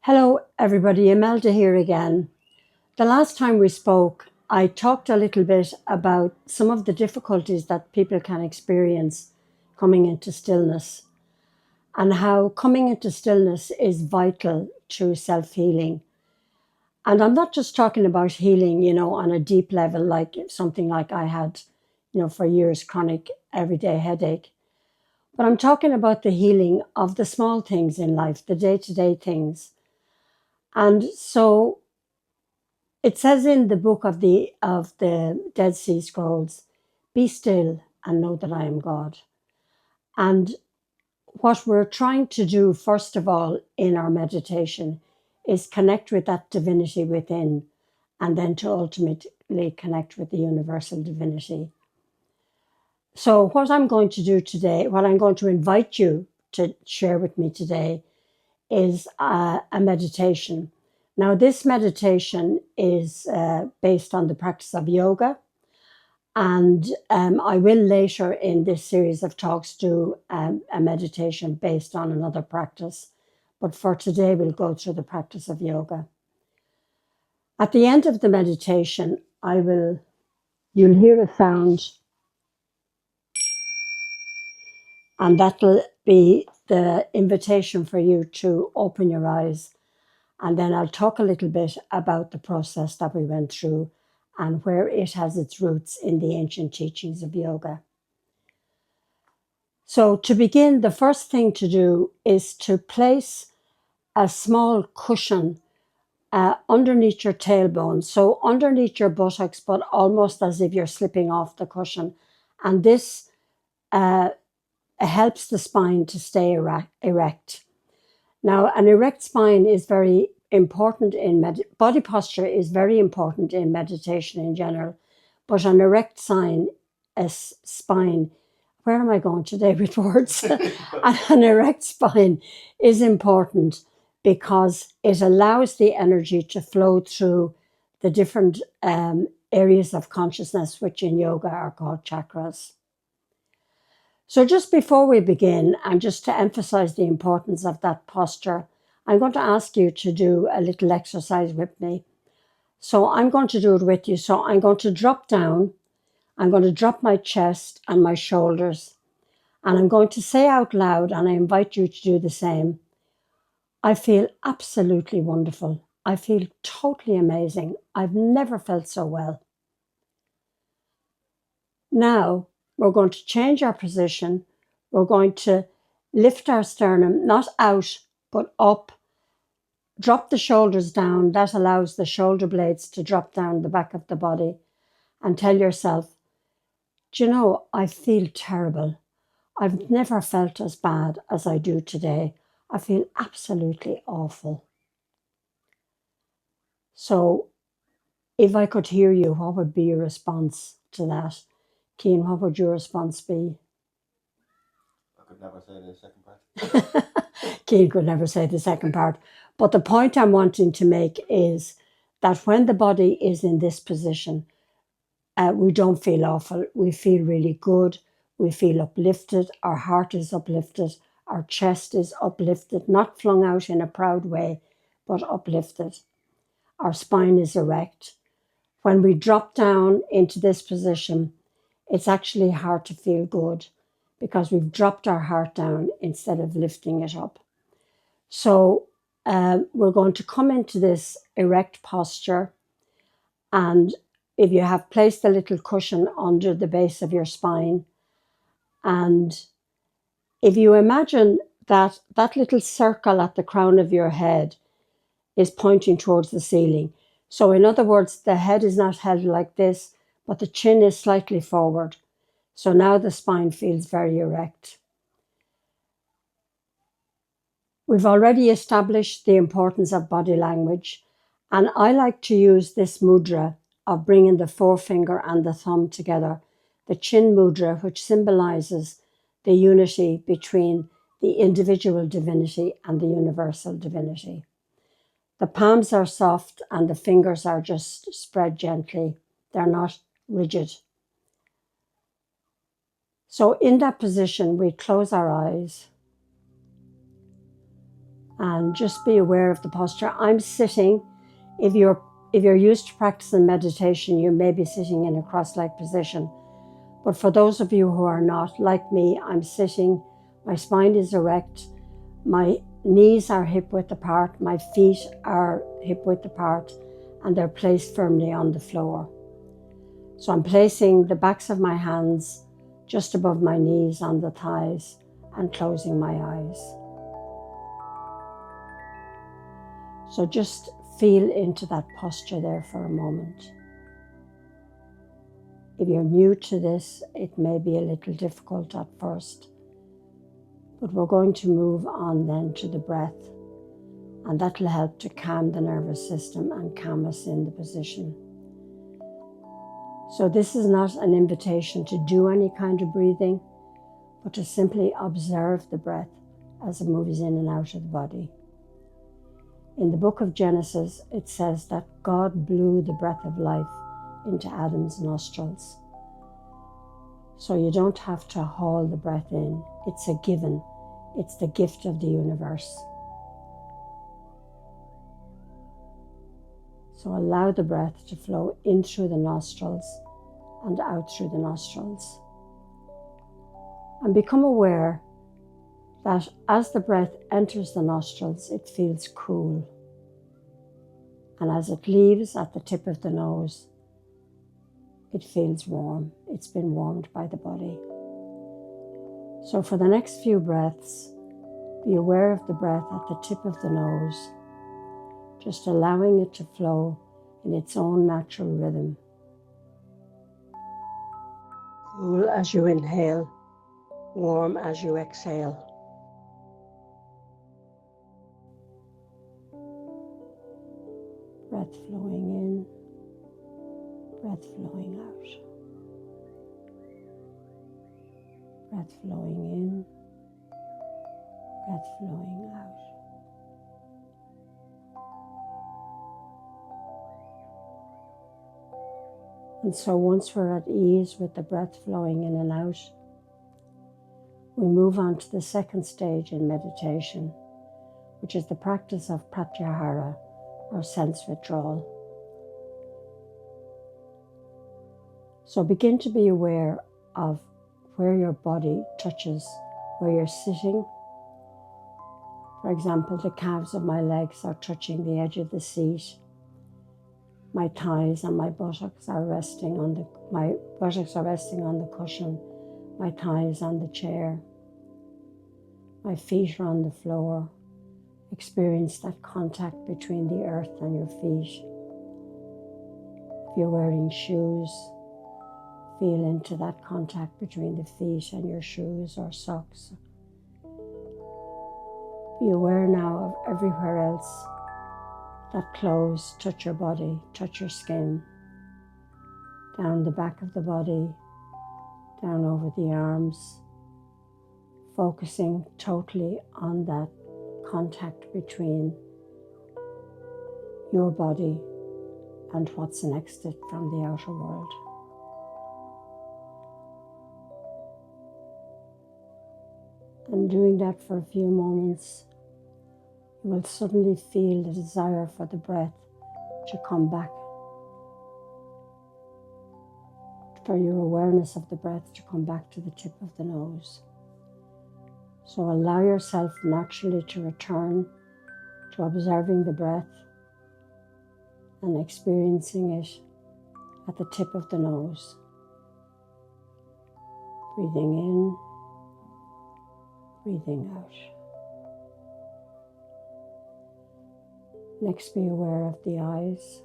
Hello, everybody. Imelda here again. The last time we spoke, I talked a little bit about some of the difficulties that people can experience coming into stillness and how coming into stillness is vital to self healing. And I'm not just talking about healing, on a deep level, like something like I had, for years, chronic everyday headache. But I'm talking about the healing of the small things in life, the day to day things. And so it says in the book of the Dead Sea Scrolls, "Be still and know that I am God." And what we're trying to do, first of all, in our meditation, is connect with that divinity within, and then to ultimately connect with the universal divinity. So, what I'm going to do today, what I'm going to invite you to share with me today, is a meditation. Now, this meditation is based on the practice of yoga, and I will later in this series of talks do a meditation based on another practice. But for today, we'll go through the practice of yoga. At the end of the meditation, you'll hear a sound, and that'll be the invitation for you to open your eyes. And then I'll talk a little bit about the process that we went through and where it has its roots in the ancient teachings of yoga. So to begin, the first thing to do is to place a small cushion underneath your tailbone, so underneath your buttocks, but almost as if you're slipping off the cushion. And this helps the spine to stay erect. Now, an erect spine is very important body posture is very important in meditation in general, but an erect spine, where am I going today with words? An erect spine is important because it allows the energy to flow through the different areas of consciousness, which in yoga are called chakras. So just before we begin, and just to emphasize the importance of that posture, I'm going to ask you to do a little exercise with me. So I'm going to do it with you. So I'm going to drop down. I'm going to drop my chest and my shoulders. And I'm going to say out loud, and I invite you to do the same, "I feel absolutely wonderful. I feel totally amazing. I've never felt so well." Now, we're going to change our position. We're going to lift our sternum, not out, but up. Drop the shoulders down. That allows the shoulder blades to drop down the back of the body. And tell yourself, "Do you know, I feel terrible. I've never felt as bad as I do today. I feel absolutely awful." So if I could hear you, what would be your response to that? Cian, what would your response be? I could never say the second part. Cian could never say the second part. But the point I'm wanting to make is that when the body is in this position, we don't feel awful. We feel really good. We feel uplifted. Our heart is uplifted. Our chest is uplifted, not flung out in a proud way, but uplifted. Our spine is erect. When we drop down into this position, it's actually hard to feel good because we've dropped our heart down instead of lifting it up. So we're going to come into this erect posture, and if you have placed a little cushion under the base of your spine, and if you imagine that that little circle at the crown of your head is pointing towards the ceiling. So in other words, the head is not held like this, but the chin is slightly forward. So now the spine feels very erect. We've already established the importance of body language, and I like to use this mudra of bringing the forefinger and the thumb together, the chin mudra, which symbolizes the unity between the individual divinity and the universal divinity. The palms are soft and the fingers are just spread gently. They're not rigid. So in that position, we close our eyes And just be aware of the posture. I'm sitting. If you're used to practicing meditation, you may be sitting in a cross-legged position. But for those of you who are not, like me, I'm sitting, my spine is erect, my knees are hip-width apart, my feet are hip-width apart, and they're placed firmly on the floor. So I'm placing the backs of my hands just above my knees on the thighs and closing my eyes. So just feel into that posture there for a moment. If you're new to this, it may be a little difficult at first, but we're going to move on then to the breath, and that will help to calm the nervous system and calm us in the position. So this is not an invitation to do any kind of breathing, but to simply observe the breath as it moves in and out of the body. In the book of Genesis, it says that God blew the breath of life into Adam's nostrils. So you don't have to haul the breath in. It's a given. It's the gift of the universe. So allow the breath to flow in through the nostrils and out through the nostrils. And become aware that as the breath enters the nostrils, it feels cool. And as it leaves at the tip of the nose, it feels warm. It's been warmed by the body. So for the next few breaths, be aware of the breath at the tip of the nose, just allowing it to flow in its own natural rhythm. Cool as you inhale, warm as you exhale. Breath flowing in, breath flowing out. Breath flowing in, breath flowing out. And so once we're at ease with the breath flowing in and out, we move on to the second stage in meditation, which is the practice of pratyahara, or sense withdrawal. So begin to be aware of where your body touches, where you're sitting. For example, the calves of my legs are touching the edge of the seat. My thighs and my buttocks are resting on the cushion, my thighs on the chair. My feet are on the floor. Experience that contact between the earth and your feet. If you're wearing shoes, feel into that contact between the feet and your shoes or socks. Be aware now of everywhere else that clothes touch your body, touch your skin, down the back of the body, down over the arms, focusing totally on that contact between your body and what's next to it from the outer world. And doing that for a few moments, you will suddenly feel the desire for the breath to come back, for your awareness of the breath to come back to the tip of the nose. So allow yourself naturally to return to observing the breath and experiencing it at the tip of the nose. Breathing in, breathing out. Next, be aware of the eyes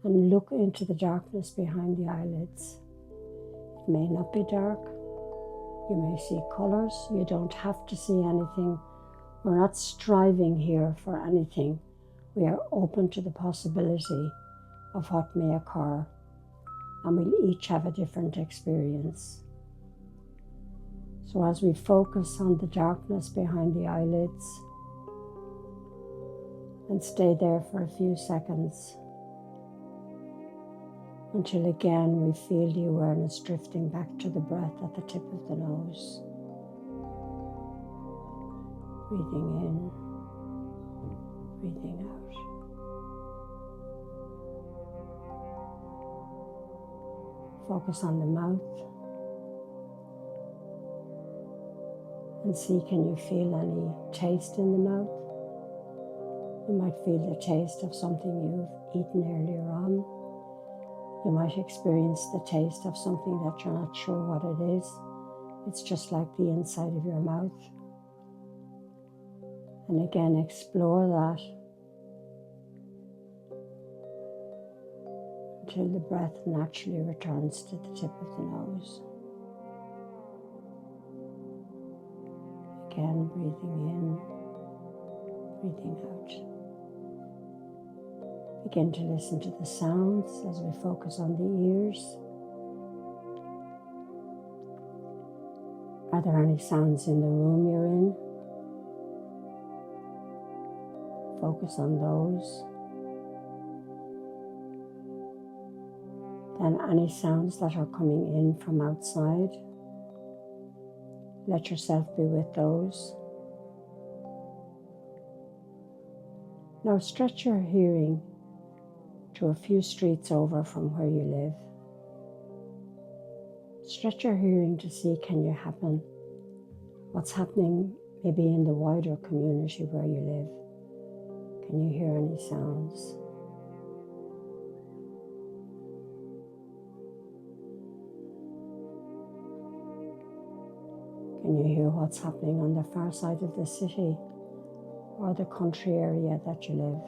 and look into the darkness behind the eyelids. It may not be dark. You may see colors. You don't have to see anything. We're not striving here for anything. We are open to the possibility of what may occur, and we'll each have a different experience. So as we focus on the darkness behind the eyelids and stay there for a few seconds until again we feel the awareness drifting back to the breath at the tip of the nose. Breathing in, breathing out. Focus on the mouth and see, can you feel any taste in the mouth? You might feel the taste of something you've eaten earlier on. You might experience the taste of something that you're not sure what it is. It's just like the inside of your mouth. And again, explore that until the breath naturally returns to the tip of the nose. Again, breathing in, breathing out. Begin to listen to the sounds as we focus on the ears. Are there any sounds in the room you're in? Focus on those. Then any sounds that are coming in from outside, let yourself be with those. Now stretch your hearing to a few streets over from where you live. Stretch your hearing to see, can you happen what's happening maybe in the wider community where you live. Can you hear any sounds? Can you hear what's happening on the far side of the city or the country area that you live?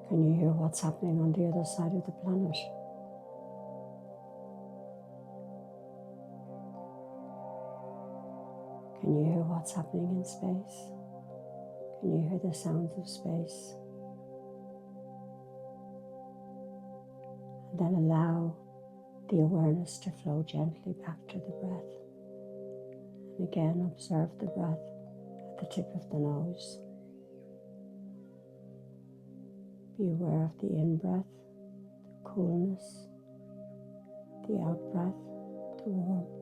Can you hear what's happening on the other side of the planet? Can you hear what's happening in space? Can you hear the sounds of space? And then allow the awareness to flow gently back to the breath. And again, observe the breath at the tip of the nose. Be aware of the in-breath, the coolness, the out-breath, the warmth.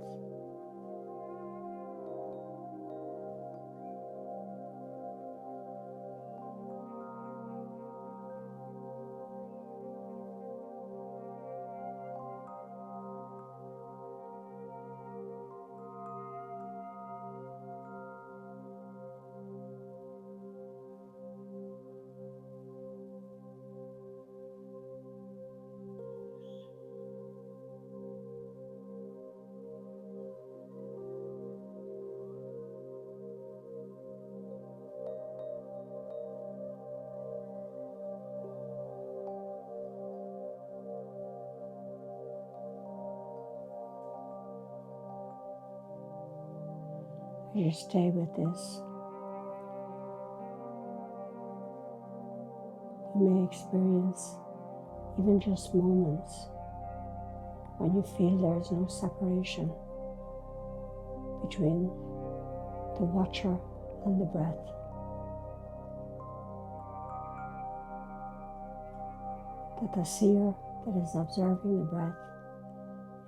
As you stay with this, you may experience even just moments when you feel there is no separation between the watcher and the breath. That the seer that is observing the breath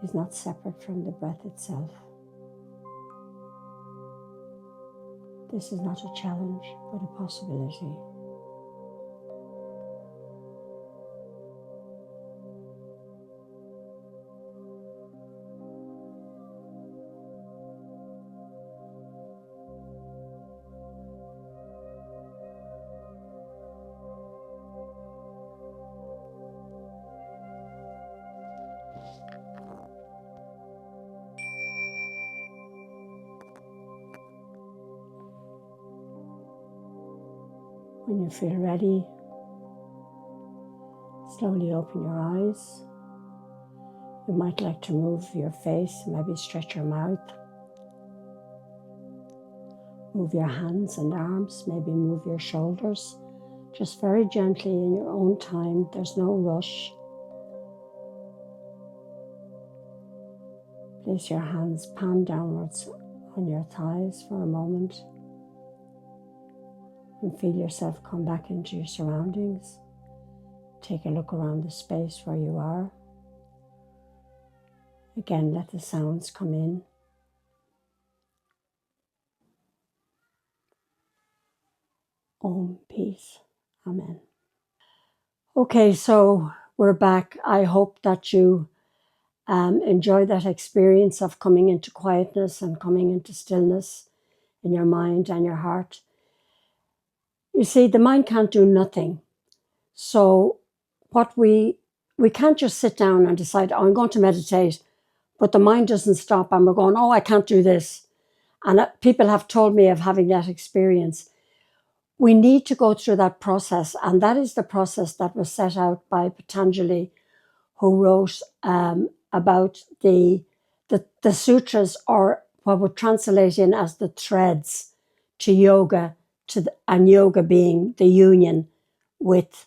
is not separate from the breath itself. This is not a challenge, but a possibility. When you feel ready, slowly open your eyes. You might like to move your face, maybe stretch your mouth. Move your hands and arms, maybe move your shoulders. Just very gently in your own time, there's no rush. Place your hands palm downwards on your thighs for a moment. And feel yourself come back into your surroundings. Take a look around the space where you are. Again, let the sounds come in. Om, peace. Amen. Okay, so we're back. I hope that you enjoy that experience of coming into quietness and coming into stillness in your mind and your heart. You see, the mind can't do nothing. So what we can't just sit down and decide, oh, I'm going to meditate, but the mind doesn't stop and we're going, oh, I can't do this. And people have told me of having that experience. We need to go through that process, and that is the process that was set out by Patanjali, who wrote about the sutras, or what would translate in as the threads to yoga, and yoga being the union with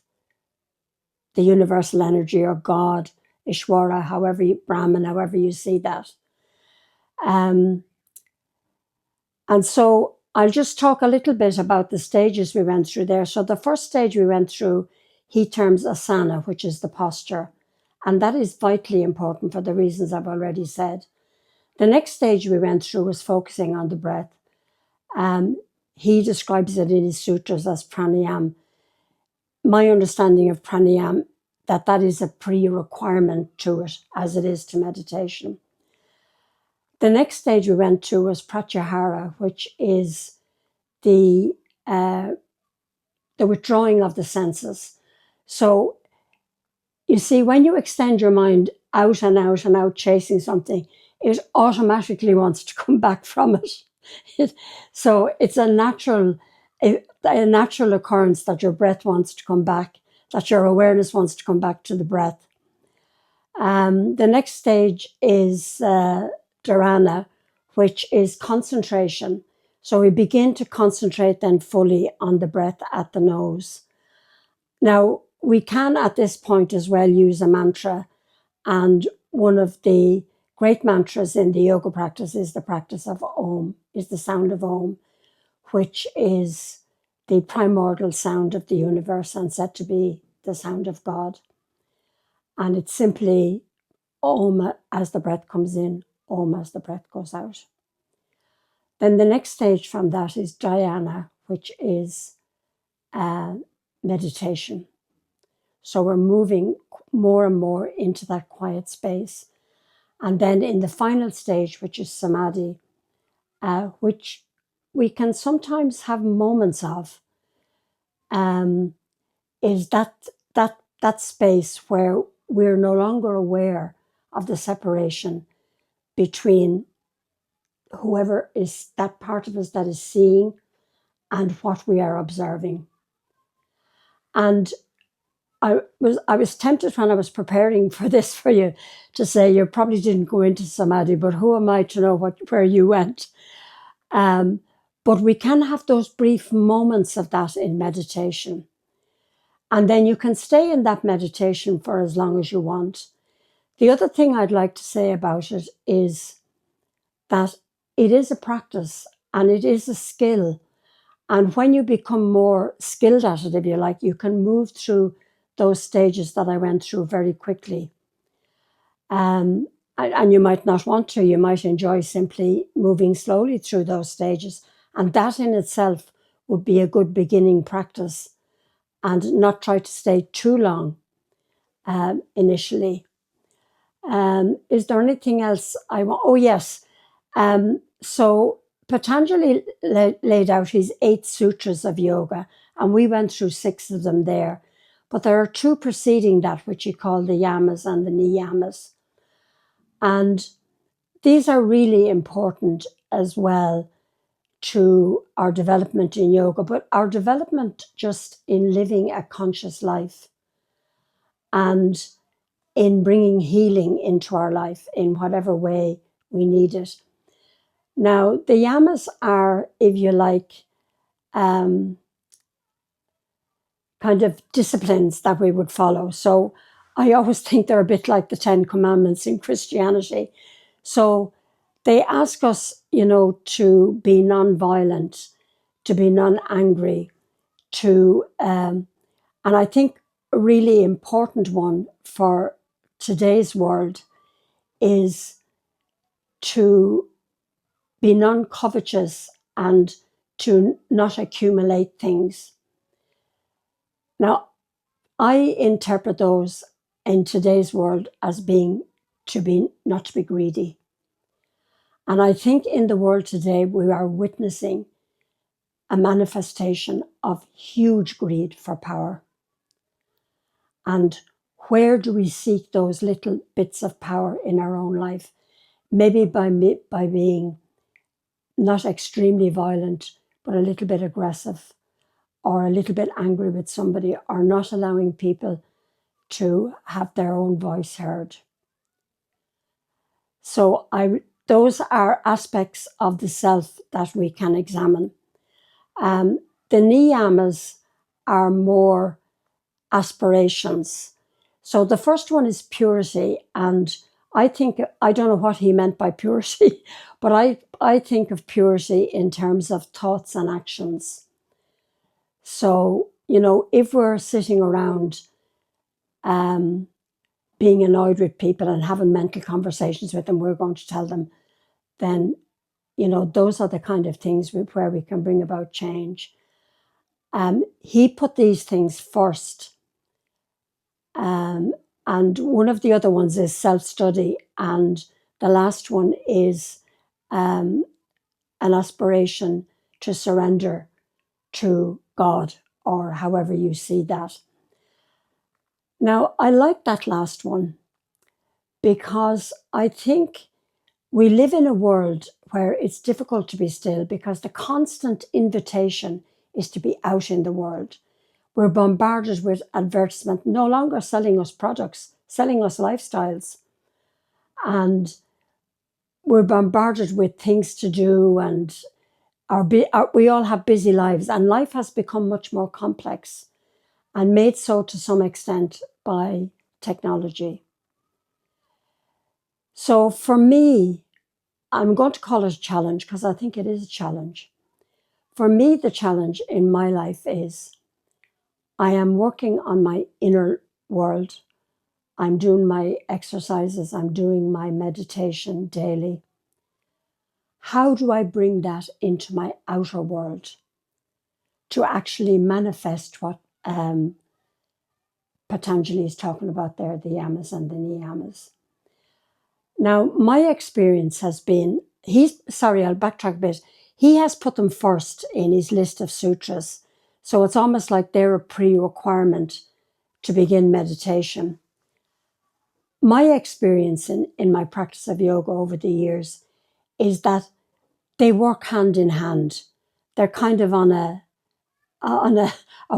the universal energy or God, Ishwara, Brahman, however you see that. And so I'll just talk a little bit about the stages we went through there. So the first stage we went through, he terms asana, which is the posture. And that is vitally important for the reasons I've already said. The next stage we went through was focusing on the breath. He describes it in his sutras as pranayam. My understanding of pranayam, that is a pre-requirement to it, as it is to meditation. The next stage we went to was pratyahara, which is the withdrawing of the senses. So you see, when you extend your mind out and out and out chasing something, it automatically wants to come back from it. So it's a natural occurrence that your breath wants to come back, that your awareness wants to come back to the breath. The next stage is dharana, which is concentration. So we begin to concentrate then fully on the breath at the nose. Now, we can at this point as well use a mantra, and one of the great mantras in the yoga practice is the practice of Om, is the sound of Om, which is the primordial sound of the universe and said to be the sound of God. And it's simply Om as the breath comes in, Om as the breath goes out. Then the next stage from that is dhyana, which is meditation. So we're moving more and more into that quiet space. And then in the final stage, which is samadhi, which we can sometimes have moments of, is that space where we're no longer aware of the separation between whoever is that part of us that is seeing and what we are observing. And I was tempted when I was preparing for this for you to say you probably didn't go into samadhi, but who am I to know where you went? But we can have those brief moments of that in meditation. And then you can stay in that meditation for as long as you want. The other thing I'd like to say about it is that it is a practice and it is a skill. And when you become more skilled at it, if you like, you can move through those stages that I went through very quickly. And you might not want to. You might enjoy simply moving slowly through those stages. And that in itself would be a good beginning practice, and not try to stay too long initially. Is there anything else I want? Oh, yes. So Patanjali laid out his 8 sutras of yoga, and we went through 6 of them there. But there are 2 preceding that, which he called the yamas and the niyamas. And these are really important as well to our development in yoga, but our development just in living a conscious life and in bringing healing into our life in whatever way we need it. Now, the yamas are, if you like, kind of disciplines that we would follow. So I always think they're a bit like the 10 Commandments in Christianity. So they ask us, to be non-violent, to be non-angry, and I think a really important one for today's world is to be non-covetous and to not accumulate things. Now, I interpret those in today's world as being not to be greedy. And I think in the world today, we are witnessing a manifestation of huge greed for power. And where do we seek those little bits of power in our own life? Maybe by being not extremely violent, but a little bit aggressive, or a little bit angry with somebody, or not allowing people to have their own voice heard. So those are aspects of the self that we can examine. The niyamas are more aspirations. So the first one is purity, and I don't know what he meant by purity, but I think of purity in terms of thoughts and actions. So, if we're sitting around being annoyed with people and having mental conversations with them, we're going to tell them, then, those are the kind of things where we can bring about change. He put these things first. And one of the other ones is self-study. And the last one is an aspiration to surrender to God, or however you see that. Now, I like that last one because I think we live in a world where it's difficult to be still because the constant invitation is to be out in the world. We're bombarded with advertisement, no longer selling us products, selling us lifestyles. And we're bombarded with things to do, and we all have busy lives, and life has become much more complex and made so to some extent by technology. So for me, I'm going to call it a challenge because I think it is a challenge. For me, the challenge in my life is I am working on my inner world. I'm doing my exercises. I'm doing my meditation daily. How do I bring that into my outer world to actually manifest what Patanjali is talking about there, the yamas and the niyamas? Now, my experience has been, I'll backtrack a bit. He has put them first in his list of sutras. So it's almost like they're a pre-requirement to begin meditation. My experience in my practice of yoga over the years is that they work hand in hand. They're kind of on a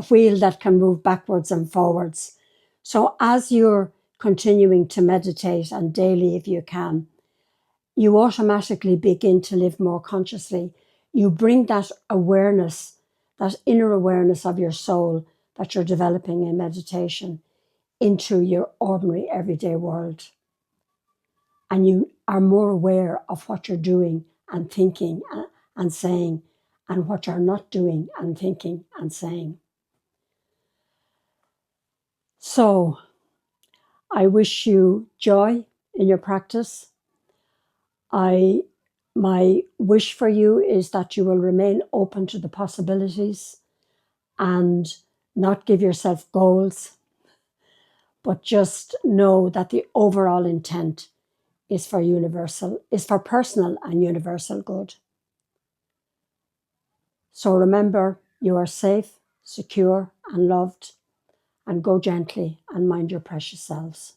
wheel that can move backwards and forwards. So as you're continuing to meditate, and daily if you can, you automatically begin to live more consciously. You bring that awareness, that inner awareness of your soul that you're developing in meditation into your ordinary everyday world. And you are more aware of what you're doing and thinking and saying, and what you're not doing and thinking and saying. So I wish you joy in your practice. My wish for you is that you will remain open to the possibilities and not give yourself goals, but just know that the overall intent is for personal and universal good. So remember, you are safe, secure, and loved, and go gently and mind your precious selves.